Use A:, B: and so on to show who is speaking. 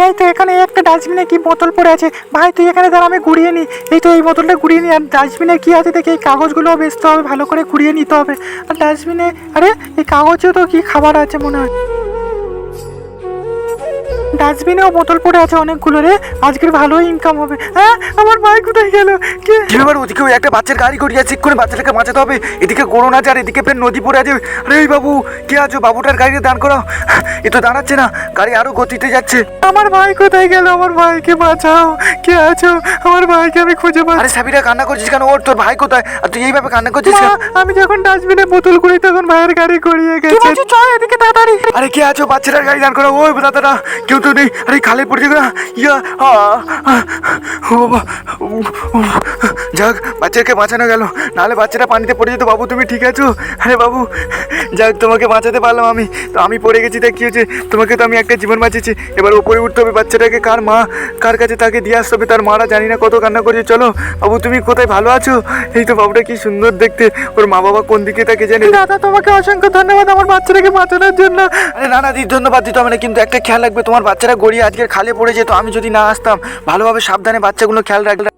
A: এই তো এখানে একটা ডাস্টবিনে কি বোতল পড়ে আছে। ভাই তুই এখানে দাঁড়া, আমি ঘুরিয়ে নিই। এই তো এই বোতলটা ঘুরিয়ে নিই। আর ডাস্টবিনে কি আছে দেখি, এই কাগজগুলো বেচতে হবে, ভালো করে ঘুরিয়ে নিতে হবে। আর ডাস্টবিনে, আরে এই কাগজেও তো কি খাবার আছে মনে হয়। ডাস্টবিনেও বোতল পড়ে আছে অনেকগুলো রে, আজকের ভালোই ইনকাম হবে। হ্যাঁ আমার ভাই কোথায় গেল? কি
B: এবার ওদিকে ওই একটা বাচ্চার গাড়ি করে যাচ্ছে, এক্ষুনি বাচ্চাটাকে বাঁচাতে হবে। এদিকে করোনা আছে আর এদিকে ফের নদী পড়ে আছে। আরে এই বাবু কে আছো? বাবুটার গাড়িতে দাঁড় করাও। এ তো দাঁড়াচ্ছে না, গাড়ি আরো গতিতে যাচ্ছে।
A: আমার ভাই কোথায় গেল? আমার ভাইকে বাঁচাও, কে আছো? আমার ভাইকে আমি খুঁজে পাচ্ছি।
B: আরে সাবিরা কান্না করছিস কেন? ওর তোর ভাই কোথায়? আর তুই এইভাবে কান্না করছিস
A: মা,
B: কেন?
A: আমি যখন ডাস্টবিনে বোতল কুড়ি তখন ভাইয়ের গাড়ি গড়িয়ে গেছে। চল এদিকে তাড়াতাড়ি।
B: আরে কে আছো? বাচ্চাটার গাড়ি দাঁড় করাও। ওই দাদাটা কেউ তো নেই। আরে খালে পড়ছে না ইয়া। ও বাবা, যাক বাচ্চাকে বাঁচানো গেল, নাহলে বাচ্চাটা পানিতে পড়ে যেত। বাবু তুমি ঠিক আছো? আরে বাবু যাক তোমাকে বাঁচাতে পারলাম আমি। তো আমি পড়ে গেছি, তা কি হয়েছে? তোমাকে তো আমি একটা জীবন বাঁচিয়েছি। এবার ওপরে উঠতে হবে, বাচ্চাটাকে কার মা কার কাছে তাকে দিয়ে আসতে হবে। তার মারা জানি না কত কান্না করছে। চলো বাবু তুমি কোথায়, ভালো আছো? এই তো বাবুটা কি সুন্দর দেখতে, ওর মা বাবা কোন দিকে তাকে জানে।
A: দাদা তোমাকে অসংখ্য ধন্যবাদ আমার বাচ্চাটাকে বাঁচানোর জন্য।
B: আরে না না দিদি, ধন্যবাদ দিতে হবে না, কিন্তু একটা খেয়াল রাখবে, তোমার বাচ্চারা গড়িয়ে আজকে খালে পড়ে যেত। আমি যদি না আসতাম, ভালোভাবে সাবধানে বাচ্চাগুলো খেয়াল রাখলে।